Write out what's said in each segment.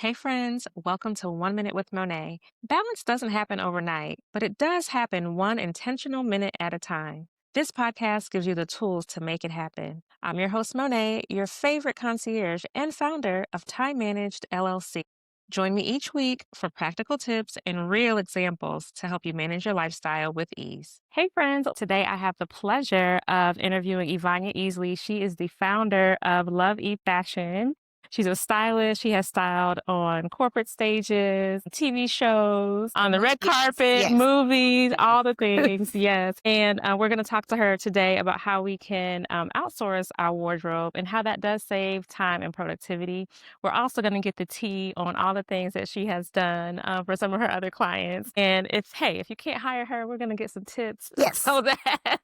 Hey friends, welcome to 1 Minute with Monée. Balance doesn't happen overnight, but it does happen one intentional minute at a time. This podcast gives you the tools to make it happen. I'm your host, Monée, your favorite concierge and founder of Time Managed LLC. Join me each week for practical tips and real examples to help you manage your lifestyle with ease. Hey friends, today I have the pleasure of interviewing Evonya Easley. She is the founder of Love Eat Fashion. She's a stylist. She has styled on corporate stages, TV shows, on the red carpet, Yes. movies, all the things. Yes. And we're going to talk to her today about how we can outsource our wardrobe and how that does save time and productivity. We're also going to get the tea on all the things that she has done for some of her other clients. And if you can't hire her, we're going to get some tips Yes. so that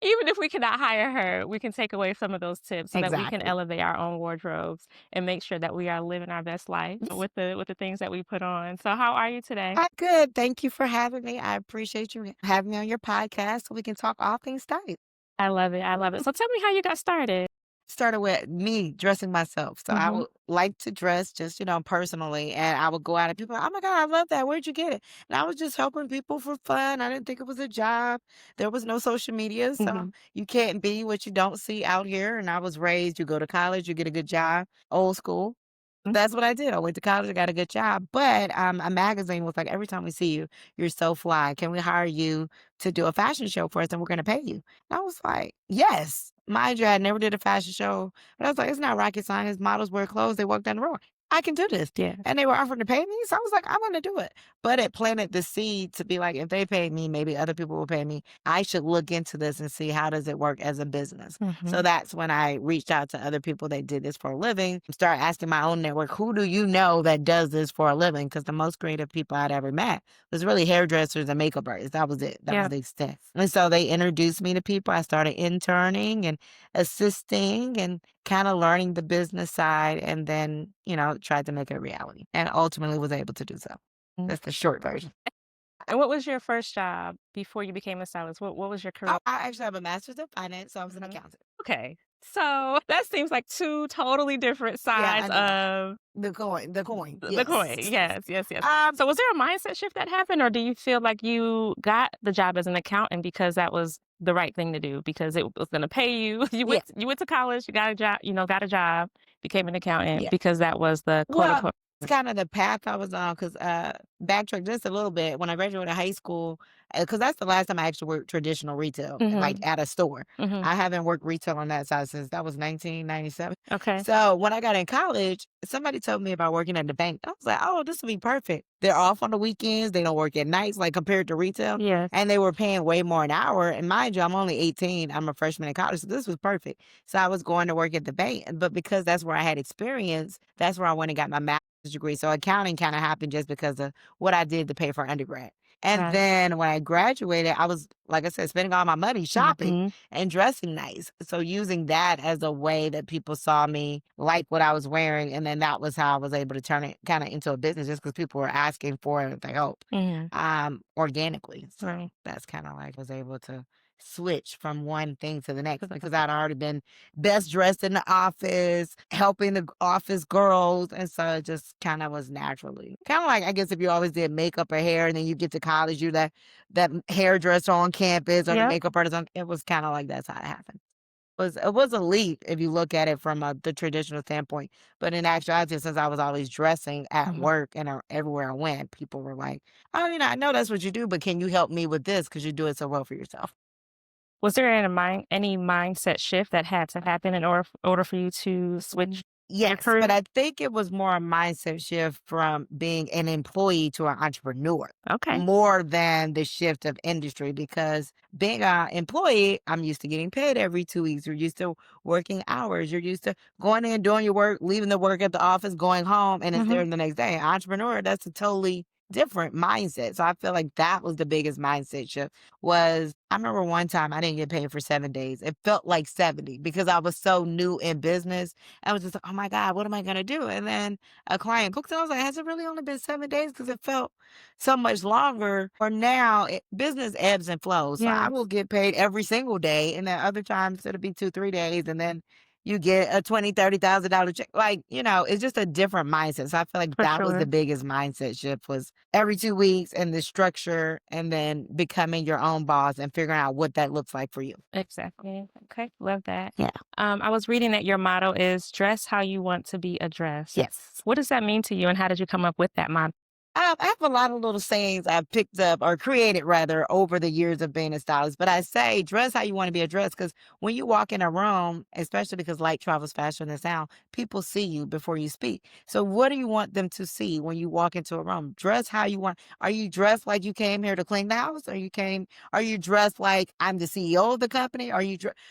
even if we cannot hire her, we can take away some of those tips so that we can Exactly. elevate our own wardrobes and make sure that we are living our best life Yes. with the things that we put on. So how are you today? I'm good. Thank you for having me. I appreciate you having me on your podcast so we can talk all things style. I love it. I love it. So tell me how you got started. Started with me dressing myself. So I Hmm. would like to dress just, personally. And I would go out and people, oh my God, I love that. Where'd you get it? And I was just helping people for fun. I didn't think it was a job. There was no social media. So Hmm. you can't be what you don't see out here. And I was raised, you go to college, you get a good job, old school. That's what I did. I went to college, I got a good job. But a magazine was like, every time we see you, you're so fly. Can we hire you to do a fashion show for us and we're going to pay you? And I was like, yes. Mind you, I never did a fashion show. But I was like, it's not rocket science. Models wear clothes, they walk down the road. I can do this. Yeah. And they were offering to pay me. So I was like, I'm going to do it. But it planted the seed to be like, if they pay me, maybe other people will pay me. I should look into this and see how does it work as a business. Hmm. So that's when I reached out to other people that did this for a living, start asking my own network, who do you know that does this for a living? Because the most creative people I'd ever met was really hairdressers and makeup artists. That was it. That was Yeah. the extent. And so they introduced me to people. I started interning and assisting and kind of learning the business side and then, tried to make it a reality and ultimately was able to do so. Mm. That's the short version. And what was your first job before you became a stylist? What was your career? I actually have a master's in finance, so I was an Mhm. accountant. Okay. So that seems like two totally different Yeah, I sides know. of The coin, the yes. coin. Yes, yes, yes. Um, So was there a mindset shift that happened, or do you feel like you got the job as an accountant because that was the right thing to do because it was going to pay you? yeah, You went to college, you got a job, got a job, became an accountant yeah. because that was the quote Well, unquote. it's kind of the path I was on because backtrack just a little bit. When I graduated high school, because that's the last time I actually worked traditional retail, like Mhm. at a store. Mhm. I haven't worked retail on that side since that was 1997. Okay. So when I got in college, somebody told me about working at the bank. I was like, oh, this would be perfect. They're off on the weekends. They don't work at nights, like compared to retail. Yes. And they were paying way more an hour. And mind you, I'm only 18. I'm a freshman in college. So this was perfect. So I was going to work at the bank. But because that's where I had experience, that's where I went and got my master's degree. So accounting kind of happened just because of what I did to pay for undergrad. And Right. then when I graduated, I was, like I said, spending all my money shopping Mhm. and dressing nice. So using that as a way that people saw me like what I was wearing. And then that was how I was able to turn it kind of into a business just because people were asking for the help Mhm. organically. So Right. that's kind of like I was able to switch from one thing to the next because I'd already been best dressed in the office, helping the office girls. And so it just kind of was naturally kind of like, I guess if you always did makeup or hair and then you get to college, you're that hairdresser on campus or the Yep. makeup artist it was kind of like that's how it happened. It was a leap if you look at it from the traditional standpoint. But in actuality, since I was always dressing at Mhm. work and everywhere I went, people were like, "Oh, I know that's what you do, but can you help me with this because you do it so well for yourself?" Was there any mindset shift that had to happen in order for you to switch your Yes, career? but I think it was more a mindset shift from being an employee to an entrepreneur Okay. more than the shift of industry because being an employee, I'm used to getting paid every 2 weeks. You're used to working hours. You're used to going in, doing your work, leaving the work at the office, going home, and it's Mhm. there the next day. Entrepreneur, that's a totally different mindset. So I feel like that was the biggest mindset shift was I remember one time I didn't get paid for 7 days. It felt like 70 because I was so new in business. I was just like, oh my God, what am I going to do? And then a client booked it. I was like, has it really only been 7 days? Because it felt so much longer. Or now business ebbs and flows. So I will Yes. get paid every single day. And then other times it'll be 2, 3 days. And then you get a $20,000, $30,000 check. Like, it's just a different mindset. So I feel like For that was the sure. biggest mindset shift was every 2 weeks and the structure and then becoming your own boss and figuring out what that looks like for you. Exactly. Okay. Love that. Yeah. I was reading that your motto is dress how you want to be addressed. Yes. What does that mean to you and how did you come up with that motto? I have a lot of little sayings I've picked up or created rather over the years of being a stylist. But I say dress how you want to be addressed because when you walk in a room, especially because light travels faster than sound, people see you before you speak. So what do you want them to see when you walk into a room? Dress how you want. Are you dressed like you came here to clean the house? Are you dressed like I'm the CEO of the company?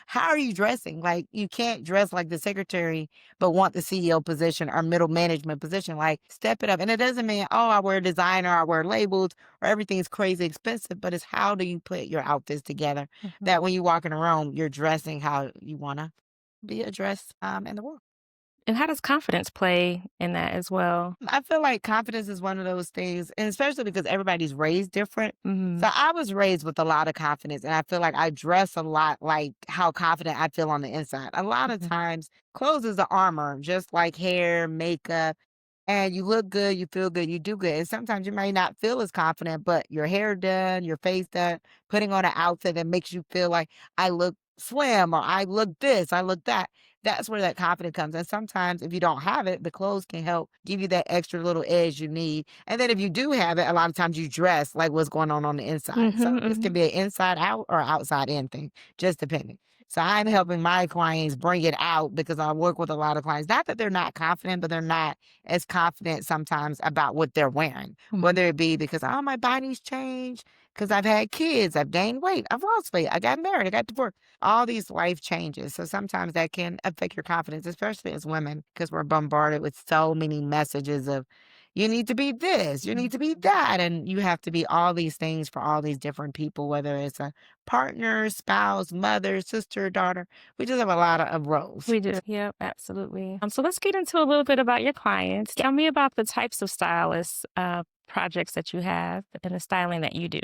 How are you dressing? Like you can't dress like the secretary but want the CEO position or middle management position. Like, step it up. And it doesn't mean, oh, I wear designer, I wear labels, or everything's crazy expensive, but it's how do you put your outfits together Mhm. that when you walk in a room, you're dressing how you want to be addressed in the world. And how does confidence play in that as well? I feel like confidence is one of those things, and especially because everybody's raised different. Mhm. So I was raised with a lot of confidence, and I feel like I dress a lot like how confident I feel on the inside. A lot of Mhm. times, clothes is the armor, just like hair, makeup. And you look good, you feel good, you do good. And sometimes you may not feel as confident, but your hair done, your face done, putting on an outfit that makes you feel like I look slim or I look this, I look that. That's where that confidence comes. And sometimes if you don't have it, the clothes can help give you that extra little edge you need. And then if you do have it, a lot of times you dress like what's going on the inside. Mhm, So this can mhm. be an inside out or outside in thing, just depending. So I'm helping my clients bring it out because I work with a lot of clients. Not that they're not confident, but they're not as confident sometimes about what they're wearing, Mhm. whether it be because, oh, my body's changed, because I've had kids, I've gained weight, I've lost weight, I got married, I got divorced, all these life changes. So sometimes that can affect your confidence, especially as women, because we're bombarded with so many messages of, you need to be this, you Mhm. need to be that, and you have to be all these things for all these different people, whether it's a partner, spouse, mother, sister, daughter. We just have a lot of roles. We do. Yep, absolutely. So let's get into a little bit about your clients. Tell me about the types of stylists, projects that you have and the styling that you do.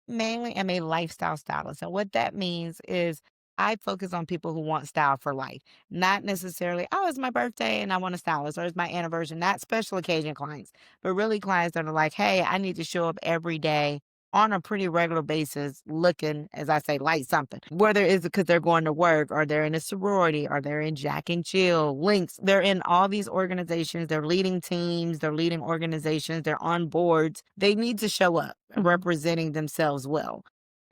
Mainly am a lifestyle stylist. And what that means is I focus on people who want style for life, not necessarily, oh, it's my birthday and I want a stylist, or it's my anniversary, not special occasion clients, but really clients that are like, hey, I need to show up every day on a pretty regular basis, looking, as I say, like something. Whether it's because they're going to work, or they're in a sorority, or they're in Jack and Jill, Links, they're in all these organizations, they're leading teams, they're leading organizations, they're on boards. They need to show up Mhm. representing themselves well.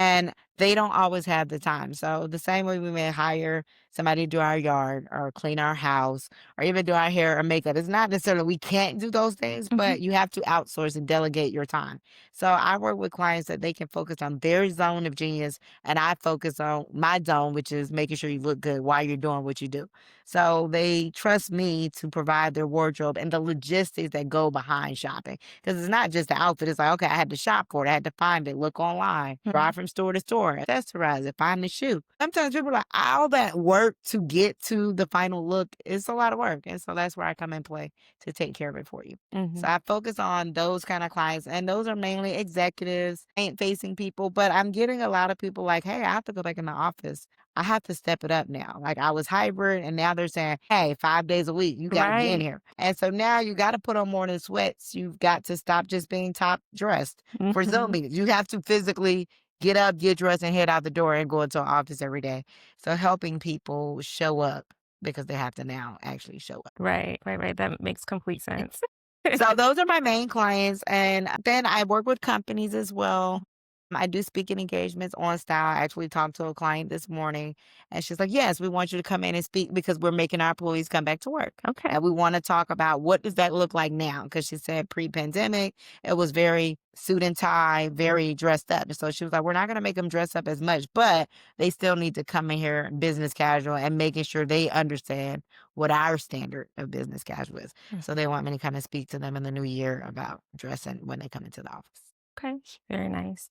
And they don't always have the time. So the same way we may hire somebody to do our yard or clean our house or even do our hair or makeup. It's not necessarily we can't do those things, Mhm. but you have to outsource and delegate your time. So I work with clients that they can focus on their zone of genius and I focus on my zone, which is making sure you look good while you're doing what you do. So they trust me to provide their wardrobe and the logistics that go behind shopping. Because it's not just the outfit. It's like, okay, I had to shop for it. I had to find it, look online, Mhm. drive from store to store, accessorize it, find the shoe. Sometimes people are like, all that work to get to the final look is a lot of work. And so that's where I come in play to take care of it for you. So Mhm. I focus on those kind of clients, and those are mainly executives, ain't facing people. But I'm getting a lot of people like, hey, I have to go back in the office. I have to step it up now. Like I was hybrid and now they're saying, hey, 5 days a week, you got to be in Right. here. And so now you got to put on more than sweats. You've got to stop just being top dressed for Zoom Mhm. meetings. You have to physically get up, get dressed, and head out the door and go into an office every day. So helping people show up because they have to now actually show up. Right, right, right. That makes complete sense. So those are my main clients, and then I work with companies as well. I do speaking engagements on style. I actually talked to a client this morning, and she's like, "Yes, we want you to come in and speak because we're making our employees come back to work, Okay. and we want to talk about what does that look like now?" Because she said pre-pandemic, it was very suit and tie, very dressed up. And so she was like, "We're not going to make them dress up as much, but they still need to come in here business casual and making sure they understand what our standard of business casual is." Mm. So they want me to kind of speak to them in the new year about dressing when they come into the office. Okay. Very nice.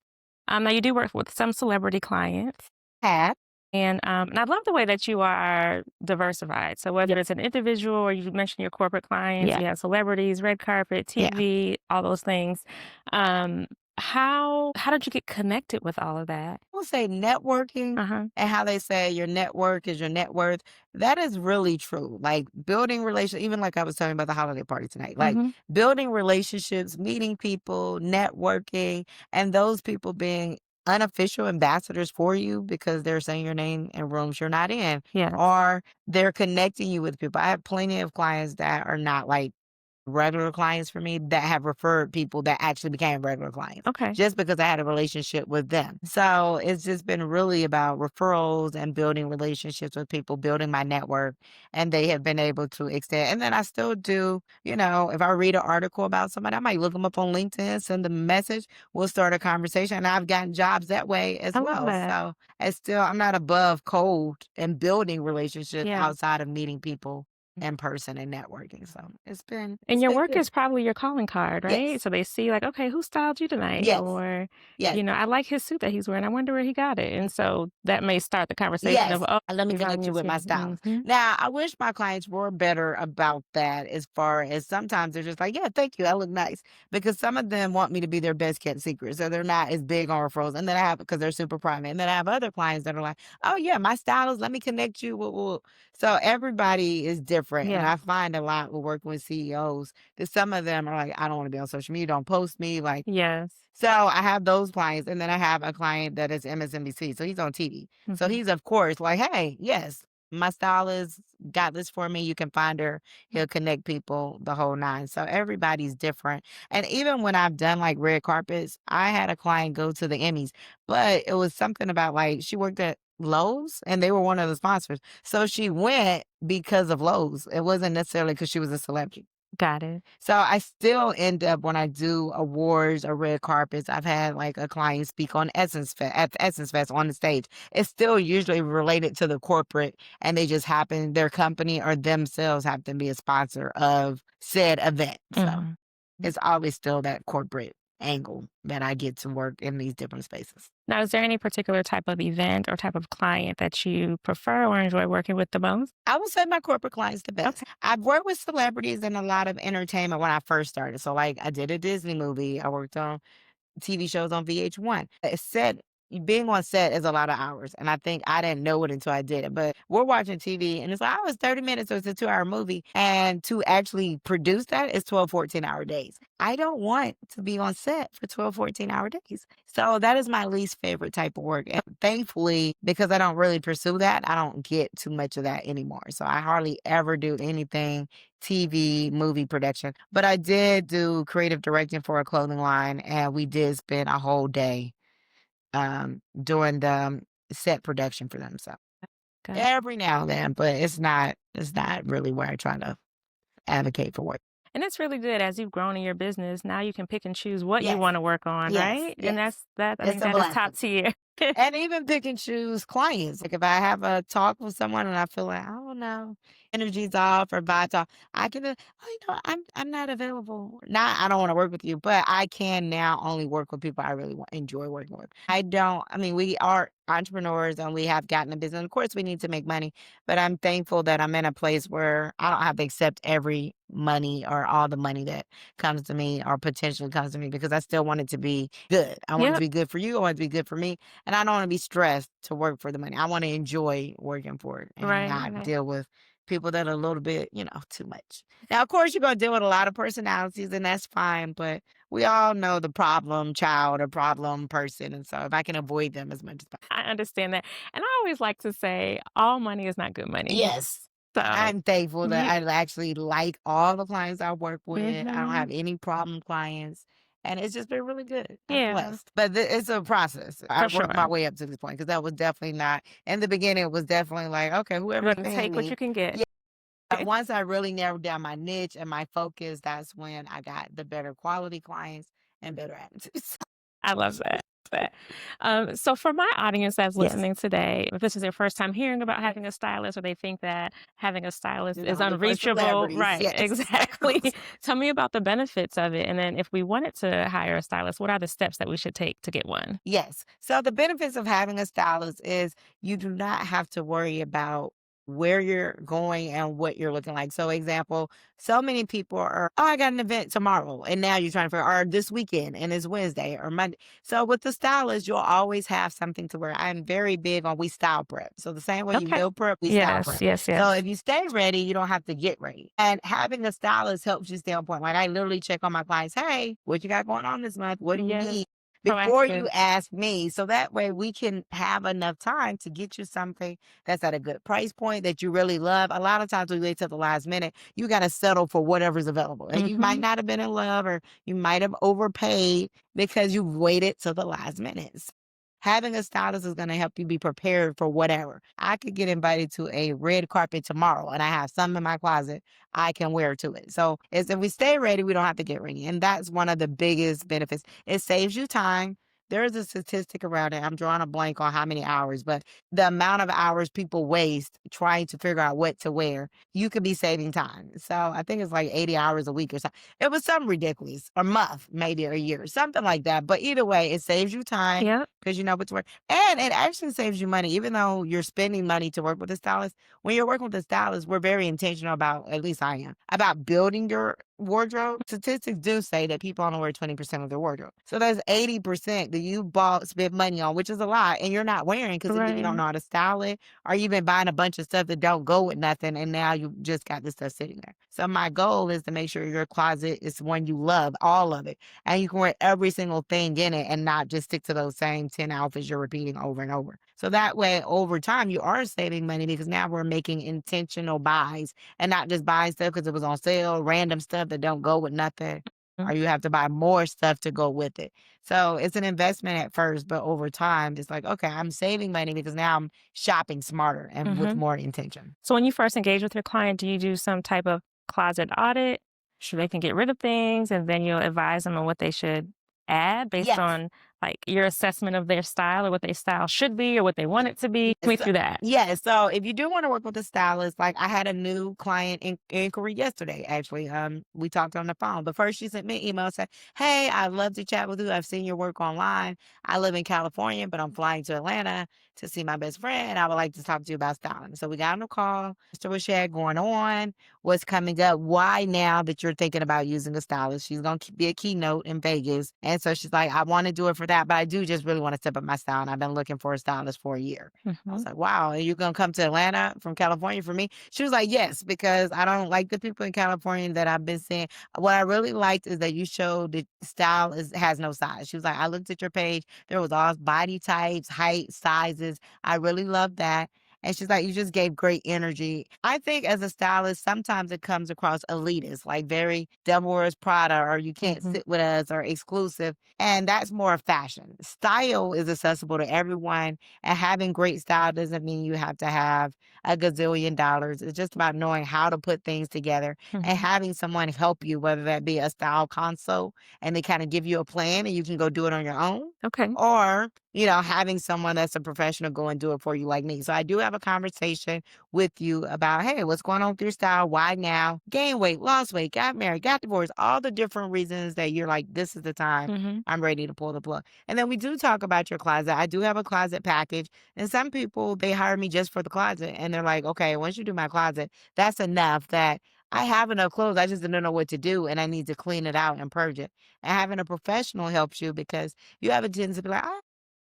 Now you do work with some celebrity clients. Have, And I love the way that you are diversified. So whether it's an individual or you mentioned your corporate clients, yeah, you have celebrities, red carpet, yeah. TV, all those things. Um, How did you get connected with all of that? Will say networking Uh-huh. and how they say your network is your net worth. That is really true. Like building relationships, even like I was telling you about the holiday party tonight, like Mhm. building relationships, meeting people, networking, and those people being unofficial ambassadors for you because they're saying your name in rooms you're not in, Yes. or they're connecting you with people. I have plenty of clients that are not like regular clients for me that have referred people that actually became regular clients Okay. just because I had a relationship with them. So it's just been really about referrals and building relationships with people, building my network, and they have been able to extend. And then I still do, if I read an article about somebody, I might look them up on LinkedIn, send them a message, we'll start a conversation. And I've gotten jobs that way as I love well. that. So it's still, I'm not above cold and building relationships Yeah. outside of meeting people in person and networking. So And it's your been work good. is probably your calling card, right? Yes. So they see like, "Okay, who styled you tonight?" Yes. Or, Yes. "I like his suit that he's wearing. I wonder where he got it." And so that may start the conversation of, Yes. "Oh, Let me he's on connect you you with my too." stylist. Mhm. Now, I wish my clients were better about that as far as sometimes they're just like, yeah, thank you. I look nice. Because some of them want me to be their best kept secret. So they're not as big on referrals. And then I have, because they're super private. And then I have other clients that are like, oh, yeah, my stylist, let me connect you. So everybody is different. And Yes. I find a lot with working with CEOs that some of them are like, I don't want to be on social media. Don't post me. Like, Yes. so I have those clients, and then I have a client that is MSNBC, so he's on TV. So Mhm. he's of course like, "Hey, yes, my stylist got this for me. You can find her. He'll connect people the whole nine." So everybody's different. And even when I've done like red carpets, I had a client go to the Emmys, but it was something about like she worked at Lowe's and they were one of the sponsors. So she went because of Lowe's. It wasn't necessarily because she was a celebrity. Got it. So I still end up when I do awards or red carpets, I've had like a client speak on Essence Fest at the Essence Fest on the stage. It's still usually related to the corporate and they just happen their company or themselves happen to be a sponsor of said event. So Mhm. it's always still that corporate angle that I get to work in these different spaces. Now, is there any particular type of event or type of client that you prefer or enjoy working with the most? I would say my corporate clients the best. Okay. I've worked with celebrities and a lot of entertainment when I first started. So like I did a Disney movie. I worked on TV shows on VH1. It's set being on set is a lot of hours, and I think I didn't know it until I did it, but we're watching TV, and it's like, "Oh, it's 30 minutes, so it's a 2-hour movie," and to actually produce that is 12, 14-hour days. I don't want to be on set for 12, 14-hour days. So that is my least favorite type of work, and thankfully, because I don't really pursue that, I don't get too much of that anymore. So I hardly ever do anything TV, movie production. But I did do creative directing for a clothing line, and we did spend a whole day doing the set production for them. So Got it. every now and then, but it's not really where I try to advocate for work. And it's really good as you've grown in your business. Now you can pick and choose what you Yes, want to work on, yes, right? And yes. I It's think a that is top blessing. tier. And even pick and choose clients. Like if I have a talk with someone and I feel like, I don't know, energy's off or vibes off, I can, I'm not available. Not, I don't want to work with you, but I can now only work with people I really enjoy working with. I mean, we are entrepreneurs and we have gotten a business. Of course, we need to make money, but I'm thankful that I'm in a place where I don't have to accept every money or all the money that comes to me or potentially comes to me because I still want it to be good. I want it to Yep. be good for you. I want it to be good for me. And I don't want to be stressed to work for the money. I want to enjoy working for it and Right. not Right. deal with people that are a little bit, too much. Now, of course, you're going to deal with a lot of personalities and that's fine, but we all know the problem child or problem person. And so if I can avoid them as much as possible. I understand that. And I always like to say all money is not good money. Yes. So I'm thankful that you I actually like all the clients I work with. I don't mhm. have any problem clients. And it's just been really good. I'm Yeah, blessed. But it's a process. I for worked my sure. way up to this point because that was definitely not in the beginning. It was definitely like, okay, You're whoever's gonna paying take what me. you can get. Yeah. Once I really narrowed down my niche and my focus, that's when I got the better quality clients and better attitudes. I love that. That. So for my audience that's Yes. listening today, if this is their first time hearing about having a stylist or they think that having a stylist is Only for unreachable, celebrities. right, Yes. exactly. Tell me about the benefits of it. And then if we wanted to hire a stylist, what are the steps that we should take to get one? Yes. So the benefits of having a stylist is you do not have to worry about where you're going and what you're looking like. So, example, so many people are, oh, I got an event tomorrow. And now you're trying to figure, or this weekend and it's Wednesday or Monday. So, with the stylist, you'll always have something to wear. I'm very big on we style prep. So, the same way you Okay. meal prep, we style Yes, prep. yes, So, yes. if you stay ready, you don't have to get ready. And having a stylist helps you stay on point. Like, I literally check on my clients, hey, what you got going on this month? What do you Yes. need? Before you Proactive. ask me. So that way we can have enough time to get you something that's at a good price point that you really love. A lot of times we wait till the last minute. You got to settle for whatever's available. And you might Mhm. not have been in love or you might have overpaid because you waited till the last minute. Having a stylist is going to help you be prepared for whatever. I could get invited to a red carpet tomorrow and I have some in my closet I can wear to it. So it's, if we stay ready, we don't have to get ready. And that's one of the biggest benefits. It saves you time. There's a statistic around it. I'm drawing a blank on how many hours, but the amount of hours people waste trying to figure out what to wear, you could be saving time. So I think it's like 80 hours a week or something. It was something ridiculous, a month, maybe a year, something like that. But either way, it saves you time Yep. because you know what to wear. And it actually saves you money, even though you're spending money to work with a stylist. When you're working with a stylist, we're very intentional about, at least I am, about building your wardrobe. Statistics do say that people only wear 20% of their wardrobe. So there's 80% that you bought, spent money on, which is a lot, and you're not wearing because either you don't Right. know how to style it or you've been buying a bunch of stuff that don't go with nothing, and now you just got this stuff sitting there. So my goal is to make sure your closet is one you love, all of it, and you can wear every single thing in it and not just stick to those same 10 outfits you're repeating over and over. So that way, over time, you are saving money because now we're making intentional buys and not just buying stuff because it was on sale, random stuff that don't go with nothing, Mm. or you have to buy more stuff to go with it. So it's an investment at first, but over time, it's like, okay, I'm saving money because now I'm shopping smarter and with Mhm. more intention. So when you first engage with your client, do you do some type of closet audit so they can get rid of things, and then you'll advise them on what they should add based Yes. on, like, your assessment of their style or what their style should be or what they want it to be? Take me So, through that. yeah, so if you do want to work with a stylist, like I had a new client inquiry yesterday, actually. We talked on the phone, but first she sent me an email and said, hey, I'd love to chat with you. I've seen your work online. I live in California, but I'm flying to Atlanta to see my best friend. I would like to talk to you about styling. So we got on the call, so what she had going on, what's coming up, why now that you're thinking about using a stylist. She's going to be a keynote in Vegas. And so she's like, I want to do it for that, but I do just really want to step up my style. And I've been looking for a stylist for a year. I was Mhm. like, wow, and you're gonna come to Atlanta from California for me? She was like, yes, because I don't like the people in California that I've been seeing. What I really liked is that you showed that style is has no size. She was like, I looked at your page, there was all body types, height, sizes. I really love that. And she's like, you just gave great energy. I think as a stylist, sometimes it comes across elitist, like very Devil Wears Prada, or you can't Mhm. sit with us, or exclusive. And that's more of fashion. Style is accessible to everyone, and having great style doesn't mean you have to have a gazillion dollars. It's just about knowing how to put things together and Mhm. having someone help you, whether that be a style consult and they kind of give you a plan and you can go do it on your own. Okay. Or, having someone that's a professional go and do it for you like me. So I do have a conversation with you about, hey, what's going on with your style? Why now? Gain weight, lost weight, got married, got divorced, all the different reasons that you're like, this is the time Mhm. I'm ready to pull the plug. And then we do talk about your closet. I do have a closet package. And some people, they hire me just for the closet. And they're like, okay, once you do my closet, that's enough that I have enough clothes. I just don't know what to do. And I need to clean it out and purge it. And having a professional helps you because you have a tendency to be like,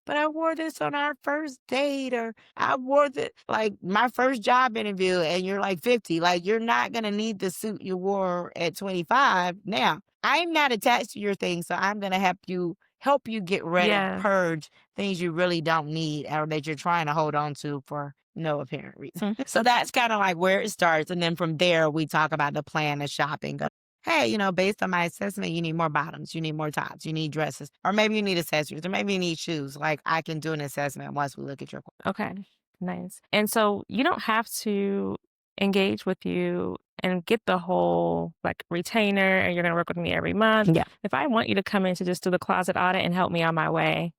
but I wore this on our first date, or I wore this like my first job interview, and you're like 50. Like, you're not going to need the suit you wore at 25. Now, I'm not attached to your thing, so I'm going to help you get rid of, Yes. purge things you really don't need or that you're trying to hold on to for no apparent reason. Mm. So that's kind of like where it starts. And then from there, we talk about the plan of shopping. Hey, based on my assessment, you need more bottoms, you need more tops, you need dresses, or maybe you need accessories, or maybe you need shoes. Like, I can do an assessment once we look at your. Okay. Nice. And so you don't have to engage with you and get the whole, like, retainer, and you're gonna work with me every month. Yeah. If I want you to come in to just do the closet audit and help me on my way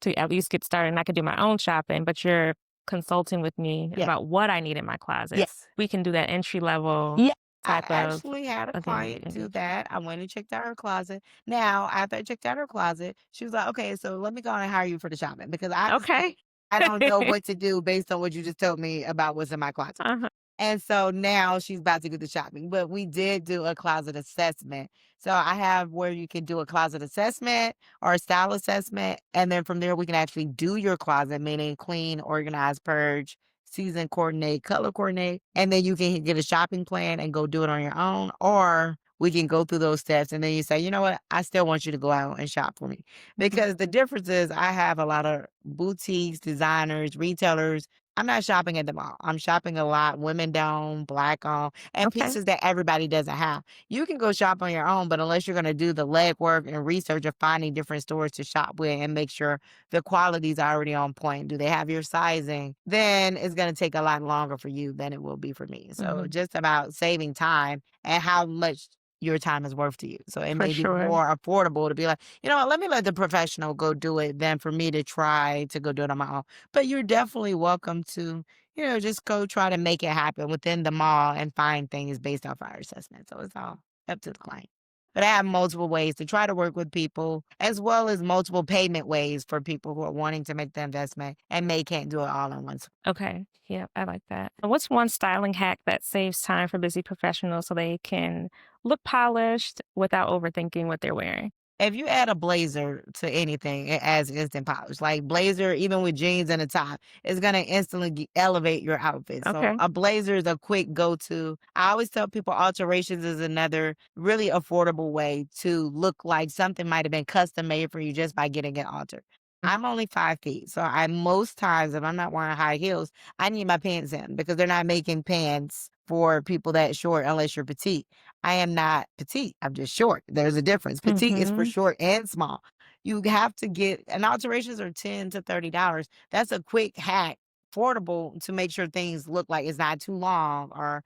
to at least get started, and I could do my own shopping, but you're consulting with me Yeah. about what I need in my Yeah. closets. We can do that entry level Yeah. I type of actually had a client do engagement. that. I went and checked out her closet. Now, after I checked out her closet, she was like, okay, so let me go and hire you for the shopping because I Okay. I don't know what to do based on what you just told me about what's in my closet. Uh-huh. And so now she's about to get the shopping, but we did do a closet assessment. So I have where you can do a closet assessment or a style assessment. And then from there, we can actually do your closet, meaning clean, organize, purge, season coordinate, color coordinate. And then you can get a shopping plan and go do it on your own. Or we can go through those steps and then you say, you know what, I still want you to go out and shop for me. Mhm. Because the difference is I have a lot of boutiques, designers, retailers. I'm not shopping at the mall. I'm shopping a lot women owned, black owned, and Okay. pieces that everybody doesn't have. You can go shop on your own, but unless you're going to do the legwork and research of finding different stores to shop with and make sure the quality's already on point, do they have your sizing? Then it's going to take a lot longer for you than it will be for me. So Mhm. just about saving time and how much your time is worth to you. So it For may be sure. more affordable to be like, you know what, let me let the professional go do it than for me to try to go do it on my own. But you're definitely welcome to, just go try to make it happen within the mall and find things based off our assessment. So it's all up to the client. But I have multiple ways to try to work with people, as well as multiple payment ways for people who are wanting to make the investment and may can't do it all in one. Okay. Yeah, I like that. What's one styling hack that saves time for busy professionals so they can look polished without overthinking what they're wearing? If you add a blazer to anything, it adds instant polish. Like blazer, even with jeans and a top, it's gonna instantly elevate your outfit. So Okay. a blazer is a quick go-to. I always tell people alterations is another really affordable way to look like something might have been custom made for you just by getting it altered. Mm. I'm only 5 feet, so I most times if I'm not wearing high heels, I need my pants in because they're not making pants for people that short unless you're petite. I am not petite. I'm just short. There's a difference. Petite is for Mhm. short and small. You have to get and alterations are $10 to $30. That's a quick hack, affordable to make sure things look like it's not too long or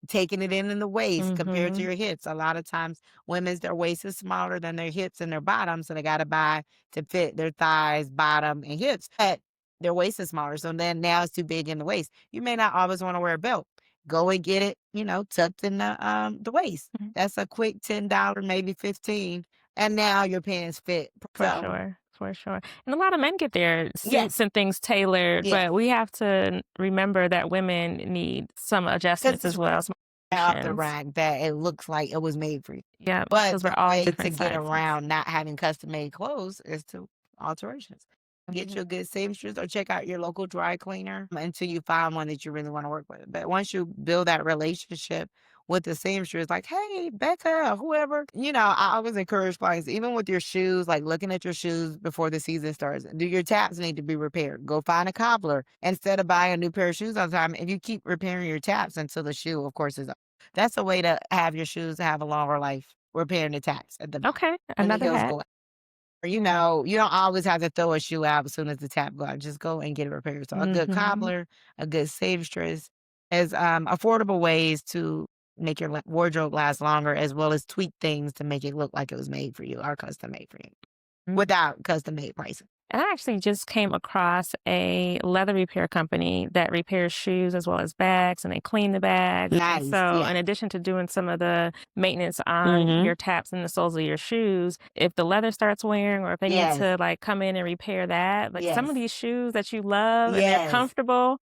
taking it in the waist compared to Mhm. your hips. A lot of times women's their waist is smaller than their hips and their bottom, so they got to buy to fit their thighs, bottom, and hips. But their waist is smaller, so then now it's too big in the waist. You may not always want to wear a belt. Go and get it, tucked in the waist. Mhm. That's a quick $10, maybe 15, and now your pants fit. For So, sure. For sure. And a lot of men get their yes, suits and things tailored, yes, but we have to remember that women need some because adjustments as it's well, some off the alterations. rack that it looks like it was made for you. Yeah, But because we're the all way to different get sizes. around not having custom made clothes is to alterations. Get Mhm. you a good seamstress or check out your local dry cleaner until you find one that you really want to work with. But once you build that relationship with the seamstress, like, hey, Becca, whoever, I always encourage clients, even with your shoes, like looking at your shoes before the season starts, do your taps need to be repaired? Go find a cobbler instead of buying a new pair of shoes all the time. If you keep repairing your taps until the shoe, of course, is up. That's a way to have your shoes have a longer life, repairing the taps at the bottom Okay, when the another heels hat. go, or, you don't always have to throw a shoe out as soon as the tap go out. Just go and get it repaired. So a good Mhm. cobbler, a good seamstress is affordable ways to make your wardrobe last longer, as well as tweak things to make it look like it was made for you or custom made for you without custom made pricing. And I actually just came across a leather repair company that repairs shoes as well as bags, and they clean the bags. And Nice. so, Yeah. in addition to doing some of the maintenance on Mm-hmm. your taps and the soles of your shoes, if the leather starts wearing or if they need Yes. to like come in and repair that, like some of Yes. these shoes that you love and they're Yes. comfortable,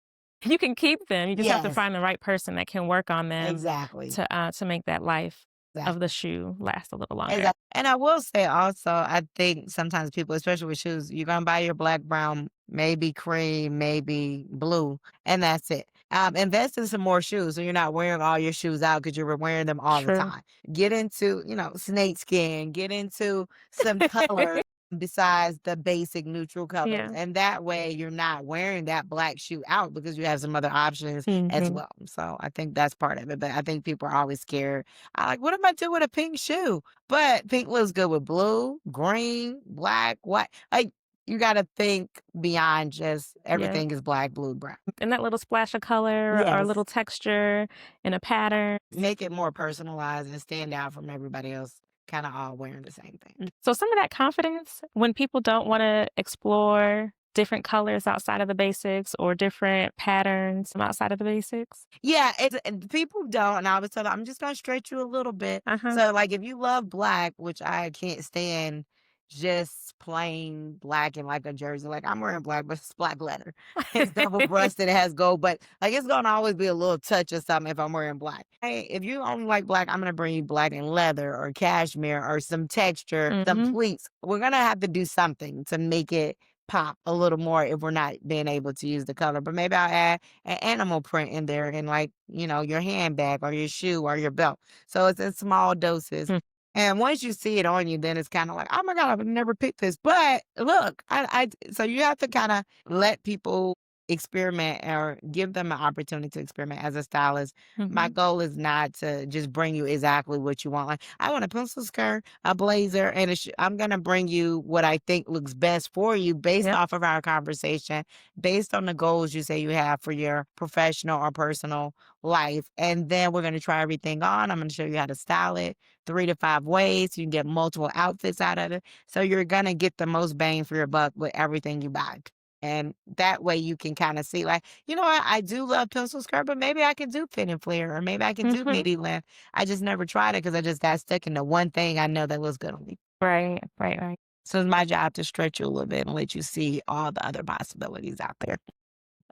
you can keep them. You just have to Yes. find the right person that can work on them Exactly. to make that life of the Exactly. shoe last a little longer. Exactly. And I will say also, I think sometimes people, especially with shoes, you're gonna buy your black, brown, maybe cream, maybe blue, and that's it. Invest in some more shoes so you're not wearing all your shoes out because you're wearing them all the True. time. Get into, snake skin, get into some color besides the basic neutral colors. Yeah. And that way you're not wearing that black shoe out because you have some other options as Hmm. well. So I think that's part of it. But I think people are always scared. I like, what am I doing with a pink shoe? But pink looks good with blue, green, black, white. Like you got to think beyond just Yeah. everything is black, blue, brown. And that little splash of color or a Yes. little texture and a pattern. Make it more personalized and stand out from everybody else, kind of all wearing the same thing. So some of that confidence when people don't want to explore different colors outside of the basics or different patterns outside of the basics. Yeah, and people don't. And I always tell them, I'm just gonna stretch you a little bit. Uh-huh. So like if you love black, which I can't stand, just plain black and like a jersey. Like I'm wearing black, but it's black leather. It's double breasted, it has gold, but like it's gonna always be a little touch of something if I'm wearing black. Hey, if you only like black, I'm gonna bring you black and leather or cashmere or some texture, some Mhm. pleats. We're gonna have to do something to make it pop a little more if we're not being able to use the color. But maybe I'll add an animal print in there in like, your handbag or your shoe or your belt. So it's in small doses. Hmm. And once you see it on you, then it's kind of like, oh my God, I've never picked this. But look, so you have to kind of let people experiment or give them an opportunity to experiment as a stylist. My Mhm. goal is not to just bring you exactly what you want. Like, I want a pencil skirt, a blazer, and I'm going to bring you what I think looks best for you based Yep. off of our conversation, based on the goals you say you have for your professional or personal life. And then we're going to try everything on. I'm going to show you how to style it 3 to 5 ways. You can get multiple outfits out of it. So you're gonna get the most bang for your buck with everything you buy. And that way you can kind of see, like, you know what, I do love pencil skirt, but maybe I can do fit and flare, or maybe I can do Mhm. midi length. I just never tried it because I just got stuck in the one thing I know that looks good on me. Right, right, right. So it's my job to stretch you a little bit and let you see all the other possibilities out there.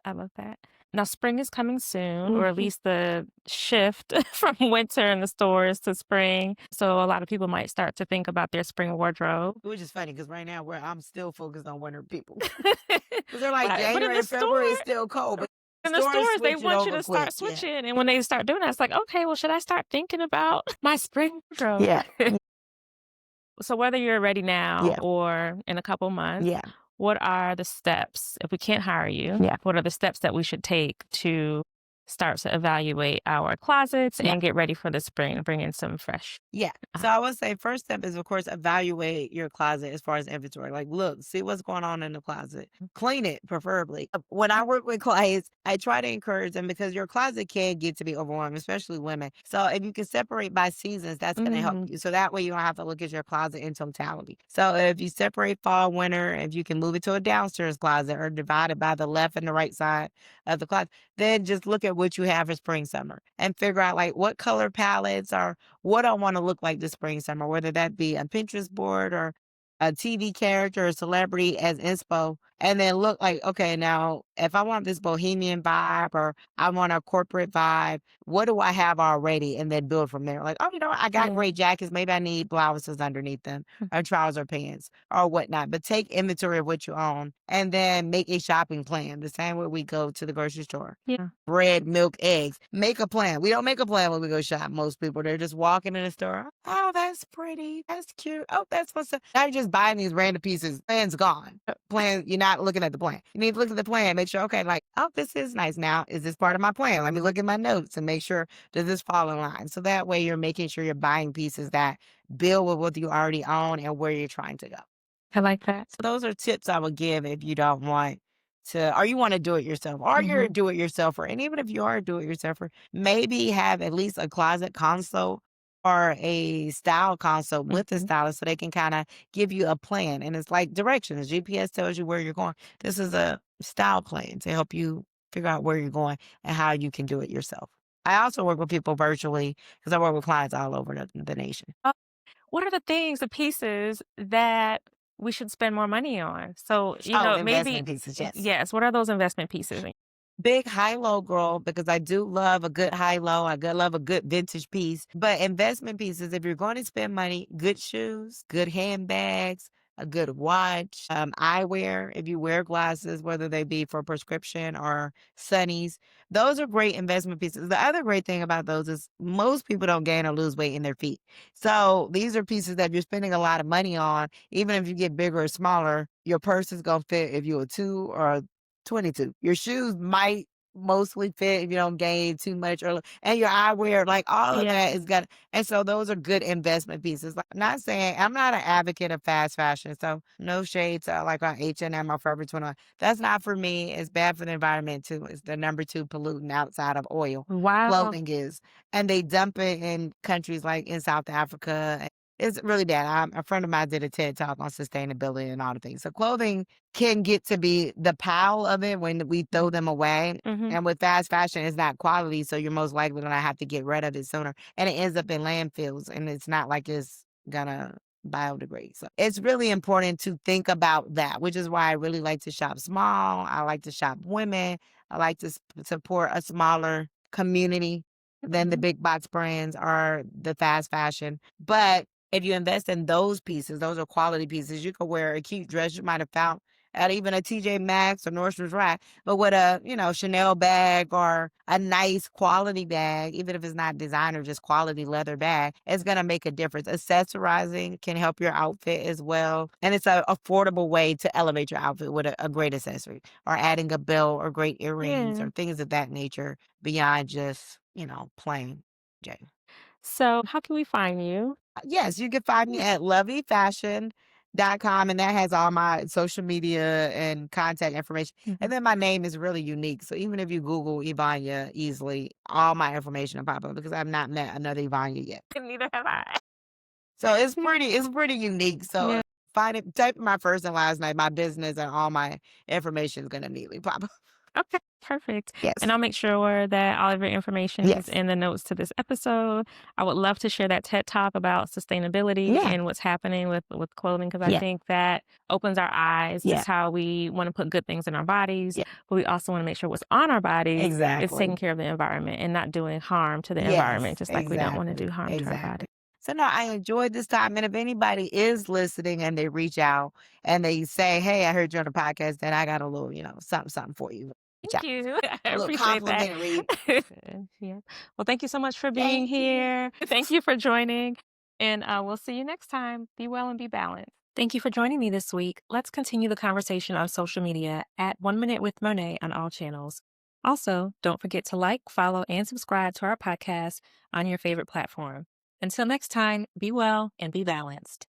I love that. Now spring is coming soon, or at Mhm. least the shift from winter in the stores to spring. So a lot of people might start to think about their spring wardrobe. Which is funny because right now I'm still focused on winter people. Because they're like But in January the and February is store still cold, but in the stores stores, they switch it want you over to start quick. Yeah. switching, and when they start doing that, it's like, "Okay, well, should I start thinking about my spring wardrobe?" Yeah. So whether you're ready now Yeah. or in a couple months, Yeah. what are the steps, if we can't hire you, Yeah. what are the steps that we should take to start to evaluate our closets Yeah. and get ready for the spring, bring in some fresh Yeah. uh, So I would say first step is, of course, evaluate your closet as far as inventory. Like, look, see what's going on in the closet. Clean it, preferably. When I work with clients, I try to encourage them because your closet can get to be overwhelming, especially women. So if you can separate by seasons, that's going to help Mhm. you. So that way you don't have to look at your closet in totality. So if you separate fall, winter, if you can move it to a downstairs closet or divide it by the left and the right side of the closet, then just look at what you have for spring, summer and figure out like what color palettes are what I want to look like this spring, summer, whether that be a Pinterest board or a TV character or celebrity as inspo. And then look like, okay, now if I want this bohemian vibe or I want a corporate vibe, what do I have already? And then build from there. Like, oh, I got Yeah. great jackets. Maybe I need blouses underneath them or trouser pants or whatnot. But take inventory of what you own and then make a shopping plan. The same way we go to the grocery store, Yeah. bread, milk, eggs. Make a plan. We don't make a plan when we go shop. Most people, they're just walking in the store. Oh, that's pretty. That's cute. Oh, that's what's up. Now you're just buying these random pieces. Plan's gone. Plan, you're not looking at the plan. You need to look at the plan. Make sure, okay, like, oh, this is nice. Now, is this part of my plan? Let me look at my notes and make sure, does this fall in line? So that way you're making sure you're buying pieces that build with what you already own and where you're trying to go. I like that. So those are tips I would give if you don't want to, or you want to do it yourself, or you're a Mhm. do it yourselfer. And even if you are a do it yourselfer, maybe have at least a closet console or a style console with a Mhm. stylist so they can kind of give you a plan. And it's like directions. GPS tells you where you're going. This is a style plan to help you figure out where you're going and how you can do it yourself. I also work with people virtually because I work with clients all over the nation. What are the things, the pieces that we should spend more money on? So, Oh, maybe investment pieces, yes. yes, what are those investment pieces? Big high-low girl because I do love a good high-low. Love a good vintage piece. But investment pieces, if you're going to spend money, good shoes, good handbags, a good watch, eyewear, if you wear glasses, whether they be for prescription or sunnies, those are great investment pieces. The other great thing about those is most people don't gain or lose weight in their feet. So these are pieces that you're spending a lot of money on. Even if you get bigger or smaller, your purse is going to fit if you're a 2 or a 22. Your shoes might mostly fit if you don't gain too much and your eyewear, like all of Yeah. that is got and so those are good investment pieces. Like not saying I'm not an advocate of fast fashion. So no shade to like on H&M or Forever 21. That's not for me. It's bad for the environment too. It's the number 2 pollutant outside of oil. Wow. Clothing is. And they dump it in countries like in South Africa. It's really bad. A friend of mine did a TED talk on sustainability and all the things. So clothing can get to be the pile of it when we throw them away. Mhm. And with fast fashion, it's not quality, so you're most likely gonna have to get rid of it sooner. And it ends up in landfills, and it's not like it's gonna biodegrade. So it's really important to think about that, which is why I really like to shop small. I like to shop women. I like to support a smaller community than the Mhm. big box brands or the fast fashion. But if you invest in those pieces, those are quality pieces. You could wear a cute dress you might have found at even a TJ Maxx or Nordstrom's Rack, but with a, Chanel bag or a nice quality bag, even if it's not designer, just quality leather bag, it's going to make a difference. Accessorizing can help your outfit as well. And it's an affordable way to elevate your outfit with a great accessory or adding a belt or great earrings Yeah. or things of that nature beyond just, plain Jane. So, how can we find you? Yes, you can find me at loveyfashion.com, and that has all my social media and contact information. And Mhm. then my name is really unique. So even if you Google Evonya Easley, all my information will pop up because I've not met another Evonya yet. Neither have I. So it's pretty unique. So Yeah. find it, type in my first and last name, my business, and all my information is gonna immediately pop up. Okay, perfect. And Yes. I'll make sure that all of your information is Yes. in the notes to this episode. I would love to share that TED Talk about sustainability Yeah. and what's happening with clothing because I Yeah. think that opens our eyes Yeah. just how we want to put good things in our bodies, Yeah. but we also want to make sure what's on our bodies is taking Exactly. care of the environment and not doing harm to the environment, Yes, just like we don't want to do exactly, harm to our body. exactly. So, no, I enjoyed this time, and if anybody is listening and they reach out and they say, "Hey, I heard you on the podcast, then I got a little, something, something for you." Reach Thank out. you. I A little appreciate that. complimentary. Good, yeah. Well, thank you so much for being Thank you. here. Thank you for joining. And we'll see you next time. Be well and be balanced. Thank you for joining me this week. Let's continue the conversation on social media at 1 Minute with Monet on all channels. Also, don't forget to like, follow, and subscribe to our podcast on your favorite platform. Until next time, be well and be balanced.